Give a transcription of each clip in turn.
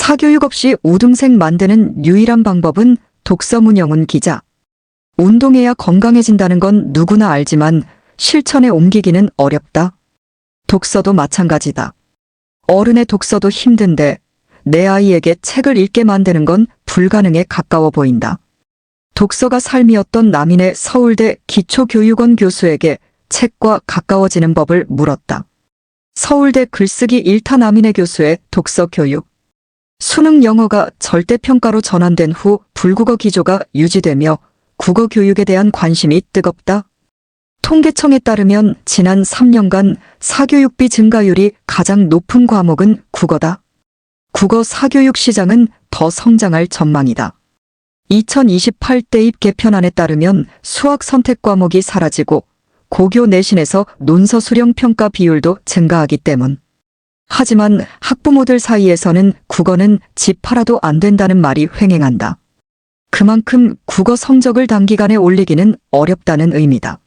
사교육 없이 우등생 만드는 유일한 방법은 독서. 문영훈 기자. 운동해야 건강해진다는 건 누구나 알지만 실천에 옮기기는 어렵다. 독서도 마찬가지다. 어른의 독서도 힘든데 내 아이에게 책을 읽게 만드는 건 불가능에 가까워 보인다. 독서가 삶이었던 남인의 서울대 기초교육원 교수에게 책과 가까워지는 법을 물었다. 서울대 글쓰기 1타 남인의 교수의 독서 교육. 수능 영어가 절대평가로 전환된 후 불국어 기조가 유지되며 국어 교육에 대한 관심이 뜨겁다. 통계청에 따르면 지난 3년간 사교육비 증가율이 가장 높은 과목은 국어다. 국어 사교육 시장은 더 성장할 전망이다. 2028 대입 개편안에 따르면 수학 선택 과목이 사라지고 고교 내신에서 논서 수령 평가 비율도 증가하기 때문. 하지만 학부모들 사이에서는 국어는 집 팔아도 안 된다는 말이 횡행한다. 그만큼 국어 성적을 단기간에 올리기는 어렵다는 의미다.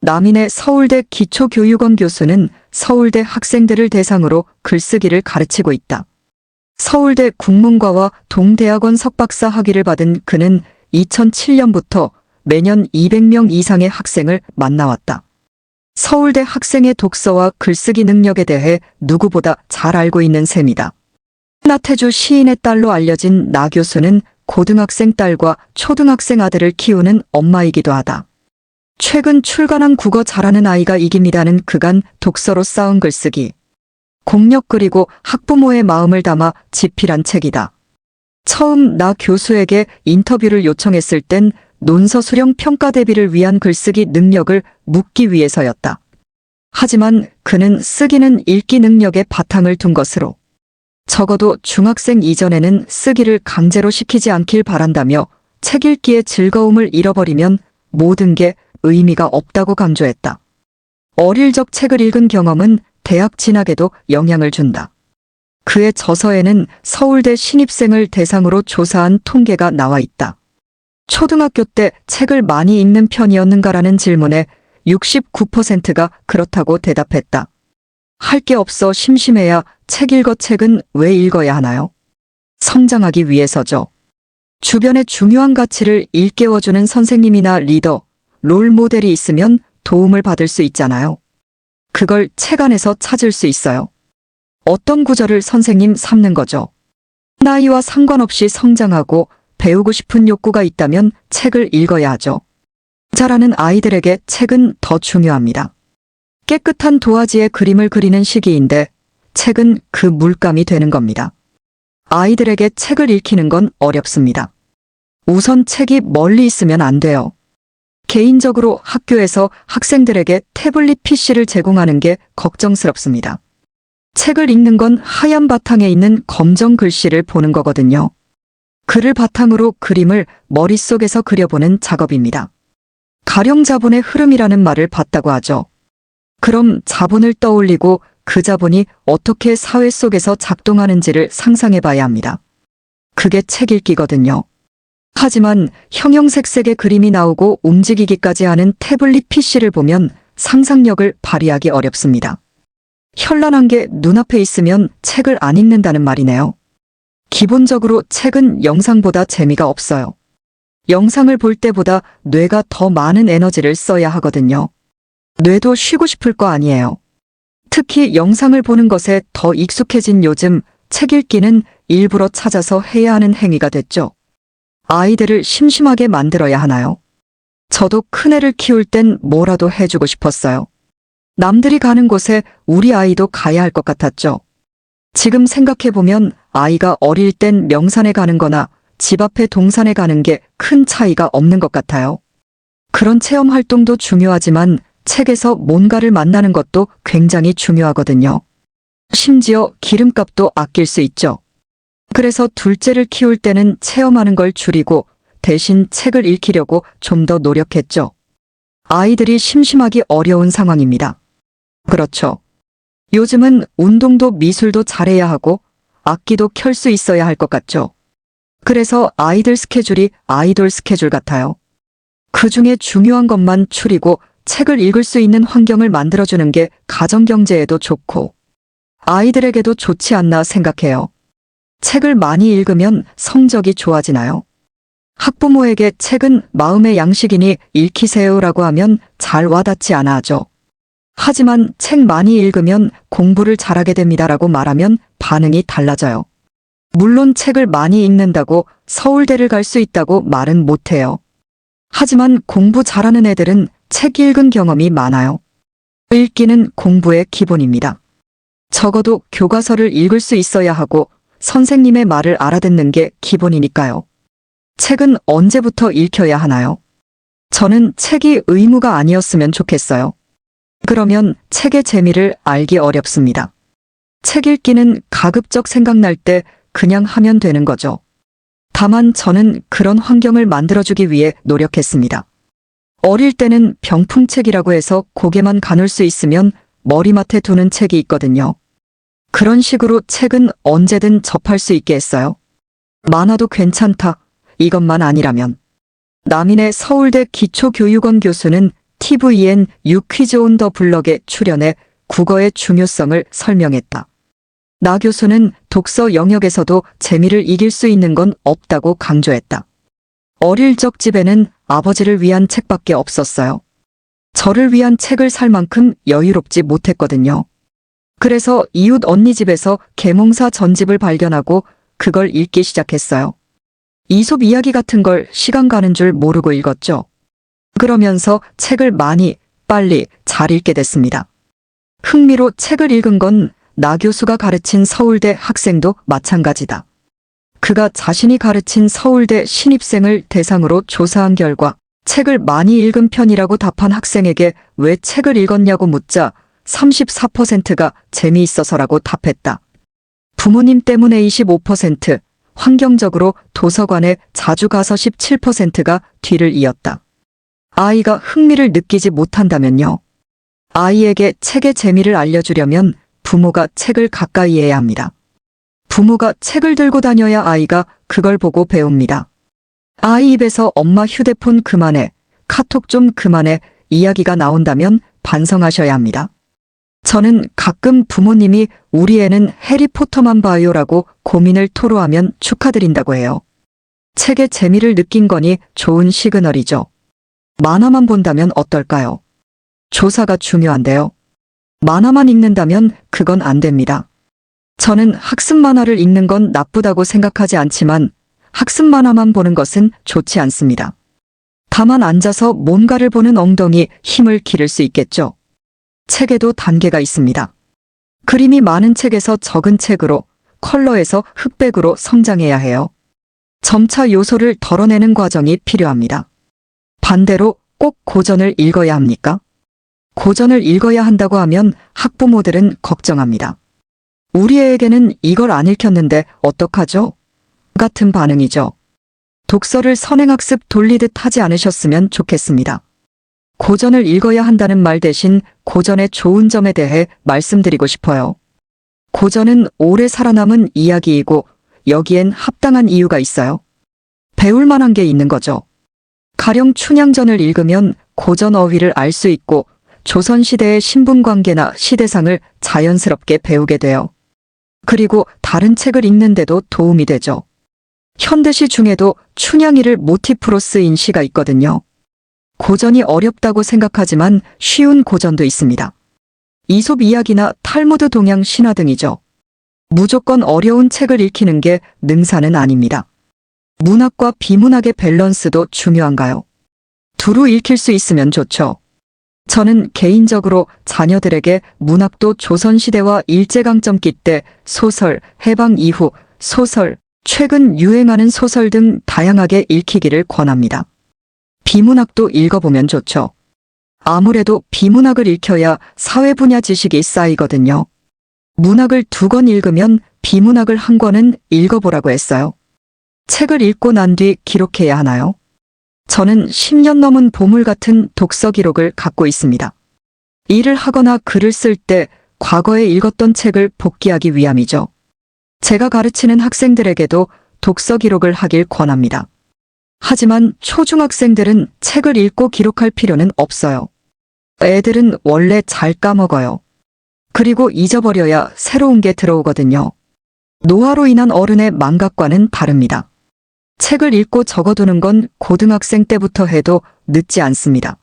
남인의 서울대 기초교육원 교수는 서울대 학생들을 대상으로 글쓰기를 가르치고 있다. 서울대 국문과와 동대학원 석박사 학위를 받은 그는 2007년부터 매년 200명 이상의 학생을 만나왔다. 서울대 학생의 독서와 글쓰기 능력에 대해 누구보다 잘 알고 있는 셈이다. 나태주 시인의 딸로 알려진 나 교수는 고등학생 딸과 초등학생 아들을 키우는 엄마이기도 하다. 최근 출간한 국어 잘하는 아이가 이깁니다는 그간 독서로 쌓은 글쓰기. 공력 그리고 학부모의 마음을 담아 집필한 책이다. 처음 나 교수에게 인터뷰를 요청했을 땐 논서 수령 평가 대비를 위한 글쓰기 능력을 묻기 위해서였다. 하지만 그는 쓰기는 읽기 능력에 바탕을 둔 것으로 적어도 중학생 이전에는 쓰기를 강제로 시키지 않길 바란다며 책 읽기의 즐거움을 잃어버리면 모든 게 의미가 없다고 강조했다. 어릴 적 책을 읽은 경험은 대학 진학에도 영향을 준다. 그의 저서에는 서울대 신입생을 대상으로 조사한 통계가 나와 있다. 초등학교 때 책을 많이 읽는 편이었는가라는 질문에 69%가 그렇다고 대답했다. 할 게 없어 심심해야 책 읽어. 책은 왜 읽어야 하나요? 성장하기 위해서죠. 주변의 중요한 가치를 일깨워주는 선생님이나 리더, 롤 모델이 있으면 도움을 받을 수 있잖아요. 그걸 책 안에서 찾을 수 있어요. 어떤 구절을 선생님 삼는 거죠. 나이와 상관없이 성장하고 배우고 싶은 욕구가 있다면 책을 읽어야 하죠. 자라는 아이들에게 책은 더 중요합니다. 깨끗한 도화지에 그림을 그리는 시기인데 책은 그 물감이 되는 겁니다. 아이들에게 책을 읽히는 건 어렵습니다. 우선 책이 멀리 있으면 안 돼요. 개인적으로 학교에서 학생들에게 태블릿 PC를 제공하는 게 걱정스럽습니다. 책을 읽는 건 하얀 바탕에 있는 검정 글씨를 보는 거거든요. 글을 바탕으로 그림을 머릿속에서 그려보는 작업입니다. 가령 자본의 흐름이라는 말을 봤다고 하죠. 그럼 자본을 떠올리고 그 자본이 어떻게 사회 속에서 작동하는지를 상상해 봐야 합니다. 그게 책 읽기거든요. 하지만 형형색색의 그림이 나오고 움직이기까지 하는 태블릿 PC를 보면 상상력을 발휘하기 어렵습니다. 현란한 게 눈앞에 있으면 책을 안 읽는다는 말이네요. 기본적으로 책은 영상보다 재미가 없어요. 영상을 볼 때보다 뇌가 더 많은 에너지를 써야 하거든요. 뇌도 쉬고 싶을 거 아니에요. 특히 영상을 보는 것에 더 익숙해진 요즘 책 읽기는 일부러 찾아서 해야 하는 행위가 됐죠. 아이들을 심심하게 만들어야 하나요? 저도 큰애를 키울 땐 뭐라도 해주고 싶었어요. 남들이 가는 곳에 우리 아이도 가야 할 것 같았죠. 지금 생각해보면 아이가 어릴 땐 명산에 가는 거나 집 앞에 동산에 가는 게 큰 차이가 없는 것 같아요. 그런 체험 활동도 중요하지만 책에서 뭔가를 만나는 것도 굉장히 중요하거든요. 심지어 기름값도 아낄 수 있죠. 그래서 둘째를 키울 때는 체험하는 걸 줄이고 대신 책을 읽히려고 좀 더 노력했죠. 아이들이 심심하기 어려운 상황입니다. 그렇죠. 요즘은 운동도 미술도 잘해야 하고 악기도 켤 수 있어야 할 것 같죠. 그래서 아이들 스케줄이 아이돌 스케줄 같아요. 그 중에 중요한 것만 추리고 책을 읽을 수 있는 환경을 만들어주는 게 가정경제에도 좋고 아이들에게도 좋지 않나 생각해요. 책을 많이 읽으면 성적이 좋아지나요? 학부모에게 책은 마음의 양식이니 읽히세요라고 하면 잘 와닿지 않아 하죠. 하지만 책 많이 읽으면 공부를 잘하게 됩니다라고 말하면 반응이 달라져요. 물론 책을 많이 읽는다고 서울대를 갈 수 있다고 말은 못해요. 하지만 공부 잘하는 애들은 책 읽은 경험이 많아요. 읽기는 공부의 기본입니다. 적어도 교과서를 읽을 수 있어야 하고 선생님의 말을 알아듣는 게 기본이니까요. 책은 언제부터 읽혀야 하나요? 저는 책이 의무가 아니었으면 좋겠어요. 그러면 책의 재미를 알기 어렵습니다. 책 읽기는 가급적 생각날 때 그냥 하면 되는 거죠. 다만 저는 그런 환경을 만들어주기 위해 노력했습니다. 어릴 때는 병풍책이라고 해서 고개만 가눌 수 있으면 머리맡에 두는 책이 있거든요. 그런 식으로 책은 언제든 접할 수 있게 했어요. 많아도 괜찮다. 이것만 아니라면. 남인의 서울대 기초교육원 교수는 TVN 유퀴즈 온 더 블럭에 출연해 국어의 중요성을 설명했다. 나 교수는 독서 영역에서도 재미를 이길 수 있는 건 없다고 강조했다. 어릴 적 집에는 아버지를 위한 책밖에 없었어요. 저를 위한 책을 살 만큼 여유롭지 못했거든요. 그래서 이웃 언니 집에서 계몽사 전집을 발견하고 그걸 읽기 시작했어요. 이솝 이야기 같은 걸 시간 가는 줄 모르고 읽었죠. 그러면서 책을 많이, 빨리, 잘 읽게 됐습니다. 흥미로 책을 읽은 건 나 교수가 가르친 서울대 학생도 마찬가지다. 그가 자신이 가르친 서울대 신입생을 대상으로 조사한 결과 책을 많이 읽은 편이라고 답한 학생에게 왜 책을 읽었냐고 묻자 34%가 재미있어서라고 답했다. 부모님 때문에 25%, 환경적으로 도서관에 자주 가서 17%가 뒤를 이었다. 아이가 흥미를 느끼지 못한다면요. 아이에게 책의 재미를 알려주려면 부모가 책을 가까이 해야 합니다. 부모가 책을 들고 다녀야 아이가 그걸 보고 배웁니다. 아이 입에서 엄마 휴대폰 그만해, 카톡 좀 그만해 이야기가 나온다면 반성하셔야 합니다. 저는 가끔 부모님이 우리 애는 해리포터만 봐요라고 고민을 토로하면 축하드린다고 해요. 책의 재미를 느낀 거니 좋은 시그널이죠. 만화만 본다면 어떨까요? 조사가 중요한데요. 만화만 읽는다면 그건 안 됩니다. 저는 학습 만화를 읽는 건 나쁘다고 생각하지 않지만 학습 만화만 보는 것은 좋지 않습니다. 다만 앉아서 뭔가를 보는 엉덩이 힘을 기를 수 있겠죠. 책에도 단계가 있습니다. 그림이 많은 책에서 적은 책으로, 컬러에서 흑백으로 성장해야 해요. 점차 요소를 덜어내는 과정이 필요합니다. 반대로 꼭 고전을 읽어야 합니까? 고전을 읽어야 한다고 하면 학부모들은 걱정합니다. 우리 애에게는 이걸 안 읽혔는데 어떡하죠? 같은 반응이죠. 독서를 선행학습 돌리듯 하지 않으셨으면 좋겠습니다. 고전을 읽어야 한다는 말 대신 고전의 좋은 점에 대해 말씀드리고 싶어요. 고전은 오래 살아남은 이야기이고 여기엔 합당한 이유가 있어요. 배울 만한 게 있는 거죠. 가령 춘향전을 읽으면 고전 어휘를 알 수 있고 조선시대의 신분관계나 시대상을 자연스럽게 배우게 돼요. 그리고 다른 책을 읽는데도 도움이 되죠. 현대시 중에도 춘향이를 모티프로 쓰인 시가 있거든요. 고전이 어렵다고 생각하지만 쉬운 고전도 있습니다. 이솝 이야기나 탈무드 동양 신화 등이죠. 무조건 어려운 책을 읽히는 게 능사는 아닙니다. 문학과 비문학의 밸런스도 중요한가요? 두루 읽힐 수 있으면 좋죠. 저는 개인적으로 자녀들에게 문학도 조선시대와 일제강점기 때 소설, 해방 이후 소설, 최근 유행하는 소설 등 다양하게 읽히기를 권합니다. 비문학도 읽어보면 좋죠. 아무래도 비문학을 읽혀야 사회 분야 지식이 쌓이거든요. 문학을 2권 읽으면 비문학을 1권은 읽어보라고 했어요. 책을 읽고 난 뒤 기록해야 하나요? 저는 10년 넘은 보물 같은 독서 기록을 갖고 있습니다. 일을 하거나 글을 쓸 때 과거에 읽었던 책을 복기하기 위함이죠. 제가 가르치는 학생들에게도 독서 기록을 하길 권합니다. 하지만 초중학생들은 책을 읽고 기록할 필요는 없어요. 애들은 원래 잘 까먹어요. 그리고 잊어버려야 새로운 게 들어오거든요. 노화로 인한 어른의 망각과는 다릅니다. 책을 읽고 적어두는 건 고등학생 때부터 해도 늦지 않습니다.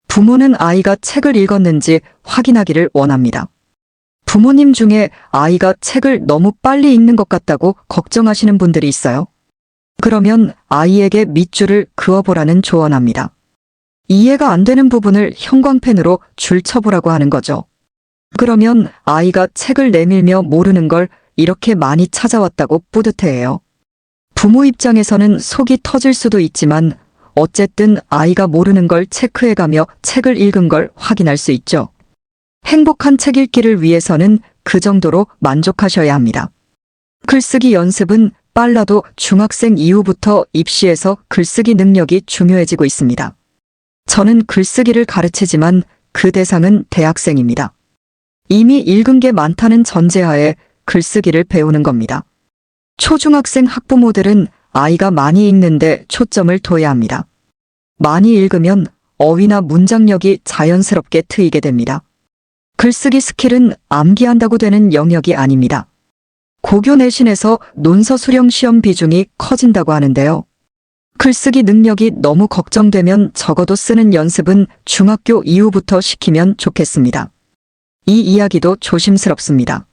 부모는 아이가 책을 읽었는지 확인하기를 원합니다. 부모님 중에 아이가 책을 너무 빨리 읽는 것 같다고 걱정하시는 분들이 있어요. 그러면 아이에게 밑줄을 그어보라는 조언합니다. 이해가 안 되는 부분을 형광펜으로 줄 쳐보라고 하는 거죠. 그러면 아이가 책을 내밀며 모르는 걸 이렇게 많이 찾아왔다고 뿌듯해해요. 부모 입장에서는 속이 터질 수도 있지만 어쨌든 아이가 모르는 걸 체크해가며 책을 읽은 걸 확인할 수 있죠. 행복한 책 읽기를 위해서는 그 정도로 만족하셔야 합니다. 글쓰기 연습은 빨라도 중학생 이후부터 입시에서 글쓰기 능력이 중요해지고 있습니다. 저는 글쓰기를 가르치지만 그 대상은 대학생입니다. 이미 읽은 게 많다는 전제하에 글쓰기를 배우는 겁니다. 초중학생 학부모들은 아이가 많이 읽는데 초점을 둬야 합니다. 많이 읽으면 어휘나 문장력이 자연스럽게 트이게 됩니다. 글쓰기 스킬은 암기한다고 되는 영역이 아닙니다. 고교 내신에서 논서 수령 시험 비중이 커진다고 하는데요. 글쓰기 능력이 너무 걱정되면 적어도 쓰는 연습은 중학교 이후부터 시키면 좋겠습니다. 이 이야기도 조심스럽습니다.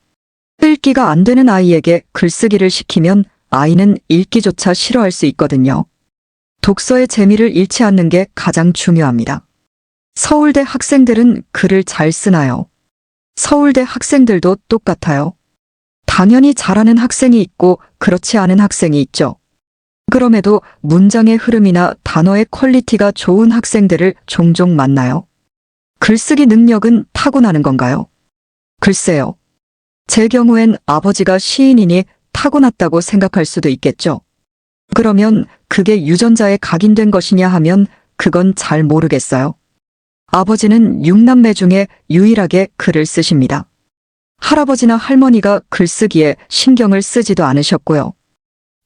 읽기가 안 되는 아이에게 글쓰기를 시키면 아이는 읽기조차 싫어할 수 있거든요. 독서의 재미를 잃지 않는 게 가장 중요합니다. 서울대 학생들은 글을 잘 쓰나요? 서울대 학생들도 똑같아요. 당연히 잘하는 학생이 있고 그렇지 않은 학생이 있죠. 그럼에도 문장의 흐름이나 단어의 퀄리티가 좋은 학생들을 종종 만나요. 글쓰기 능력은 타고나는 건가요? 글쎄요. 제 경우엔 아버지가 시인이니 타고났다고 생각할 수도 있겠죠. 그러면 그게 유전자에 각인된 것이냐 하면 그건 잘 모르겠어요. 아버지는 6남매 중에 유일하게 글을 쓰십니다. 할아버지나 할머니가 글쓰기에 신경을 쓰지도 않으셨고요.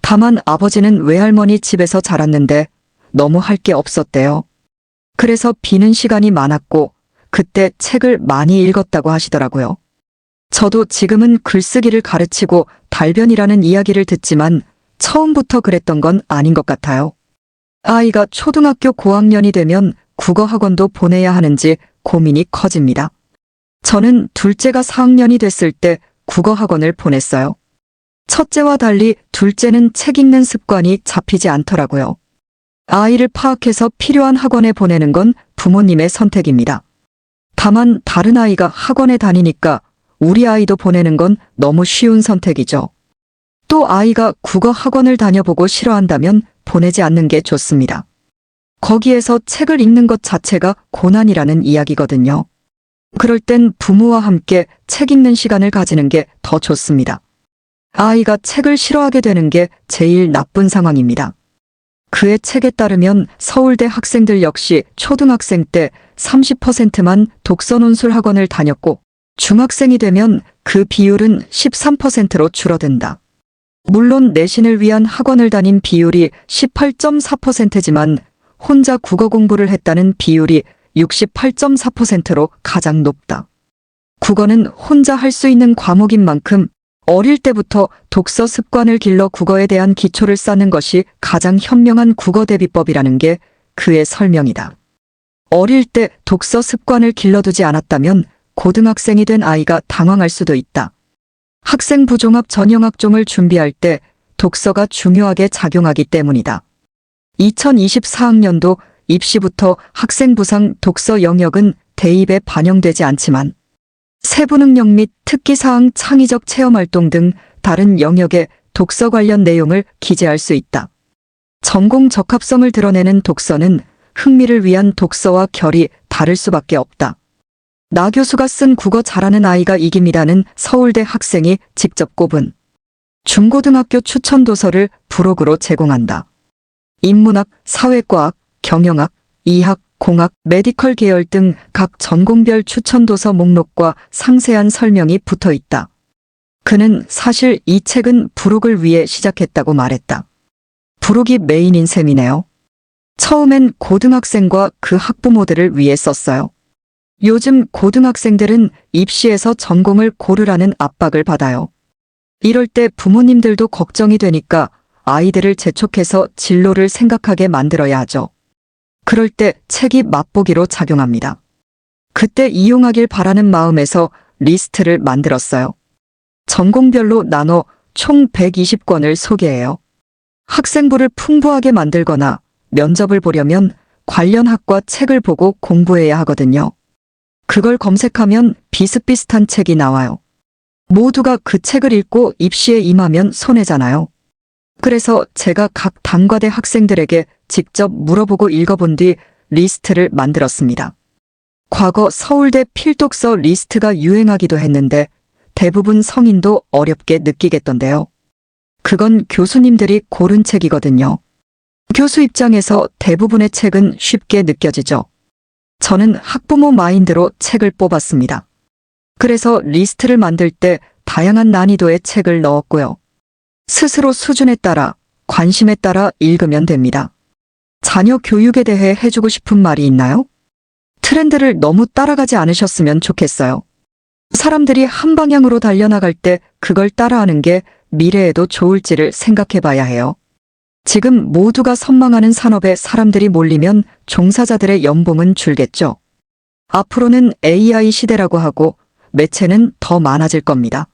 다만 아버지는 외할머니 집에서 자랐는데 너무 할 게 없었대요. 그래서 비는 시간이 많았고 그때 책을 많이 읽었다고 하시더라고요. 저도 지금은 글쓰기를 가르치고 달변이라는 이야기를 듣지만 처음부터 그랬던 건 아닌 것 같아요. 아이가 초등학교 고학년이 되면 국어학원도 보내야 하는지 고민이 커집니다. 저는 둘째가 4학년이 됐을 때 국어학원을 보냈어요. 첫째와 달리 둘째는 책 읽는 습관이 잡히지 않더라고요. 아이를 파악해서 필요한 학원에 보내는 건 부모님의 선택입니다. 다만 다른 아이가 학원에 다니니까 우리 아이도 보내는 건 너무 쉬운 선택이죠. 또 아이가 국어 학원을 다녀보고 싫어한다면 보내지 않는 게 좋습니다. 거기에서 책을 읽는 것 자체가 고난이라는 이야기거든요. 그럴 땐 부모와 함께 책 읽는 시간을 가지는 게 더 좋습니다. 아이가 책을 싫어하게 되는 게 제일 나쁜 상황입니다. 그의 책에 따르면 서울대 학생들 역시 초등학생 때 30%만 독서 논술 학원을 다녔고 중학생이 되면 그 비율은 13%로 줄어든다. 물론 내신을 위한 학원을 다닌 비율이 18.4%지만 혼자 국어 공부를 했다는 비율이 68.4%로 가장 높다. 국어는 혼자 할 수 있는 과목인 만큼 어릴 때부터 독서 습관을 길러 국어에 대한 기초를 쌓는 것이 가장 현명한 국어 대비법이라는 게 그의 설명이다. 어릴 때 독서 습관을 길러두지 않았다면 고등학생이 된 아이가 당황할 수도 있다. 학생부 종합 전형학종을 준비할 때 독서가 중요하게 작용하기 때문이다. 2024학년도 입시부터 학생부상 독서 영역은 대입에 반영되지 않지만 세부 능력 및 특기사항 창의적 체험활동 등 다른 영역에 독서 관련 내용을 기재할 수 있다. 전공 적합성을 드러내는 독서는 흥미를 위한 독서와 결이 다를 수밖에 없다. 나 교수가 쓴 국어 잘하는 아이가 이깁니다는 서울대 학생이 직접 꼽은 중고등학교 추천 도서를 부록으로 제공한다. 인문학, 사회과학, 경영학, 이학, 공학, 메디컬 계열 등 각 전공별 추천 도서 목록과 상세한 설명이 붙어 있다. 그는 사실 이 책은 부록을 위해 시작했다고 말했다. 부록이 메인인 셈이네요. 처음엔 고등학생과 그 학부모들을 위해 썼어요. 요즘 고등학생들은 입시에서 전공을 고르라는 압박을 받아요. 이럴 때 부모님들도 걱정이 되니까 아이들을 재촉해서 진로를 생각하게 만들어야 하죠. 그럴 때 책이 맛보기로 작용합니다. 그때 이용하길 바라는 마음에서 리스트를 만들었어요. 전공별로 나눠 총 120권을 소개해요. 학생부를 풍부하게 만들거나 면접을 보려면 관련 학과 책을 보고 공부해야 하거든요. 그걸 검색하면 비슷비슷한 책이 나와요. 모두가 그 책을 읽고 입시에 임하면 손해잖아요. 그래서 제가 각 단과대 학생들에게 직접 물어보고 읽어본 뒤 리스트를 만들었습니다. 과거 서울대 필독서 리스트가 유행하기도 했는데 대부분 성인도 어렵게 느끼겠던데요. 그건 교수님들이 고른 책이거든요. 교수 입장에서 대부분의 책은 쉽게 느껴지죠. 저는 학부모 마인드로 책을 뽑았습니다. 그래서 리스트를 만들 때 다양한 난이도의 책을 넣었고요. 스스로 수준에 따라, 관심에 따라 읽으면 됩니다. 자녀 교육에 대해 해주고 싶은 말이 있나요? 트렌드를 너무 따라가지 않으셨으면 좋겠어요. 사람들이 한 방향으로 달려나갈 때 그걸 따라하는 게 미래에도 좋을지를 생각해 봐야 해요. 지금 모두가 선망하는 산업에 사람들이 몰리면 종사자들의 연봉은 줄겠죠. 앞으로는 AI 시대라고 하고 매체는 더 많아질 겁니다.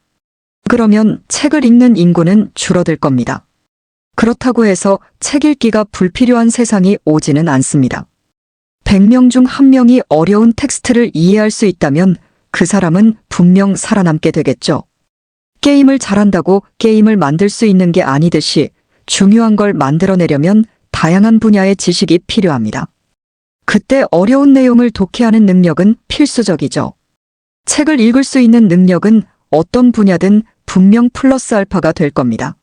그러면 책을 읽는 인구는 줄어들 겁니다. 그렇다고 해서 책 읽기가 불필요한 세상이 오지는 않습니다. 100명 중 1명이 어려운 텍스트를 이해할 수 있다면 그 사람은 분명 살아남게 되겠죠. 게임을 잘한다고 게임을 만들 수 있는 게 아니듯이 중요한 걸 만들어내려면 다양한 분야의 지식이 필요합니다. 그때 어려운 내용을 독해하는 능력은 필수적이죠. 책을 읽을 수 있는 능력은 어떤 분야든 분명 플러스 알파가 될 겁니다.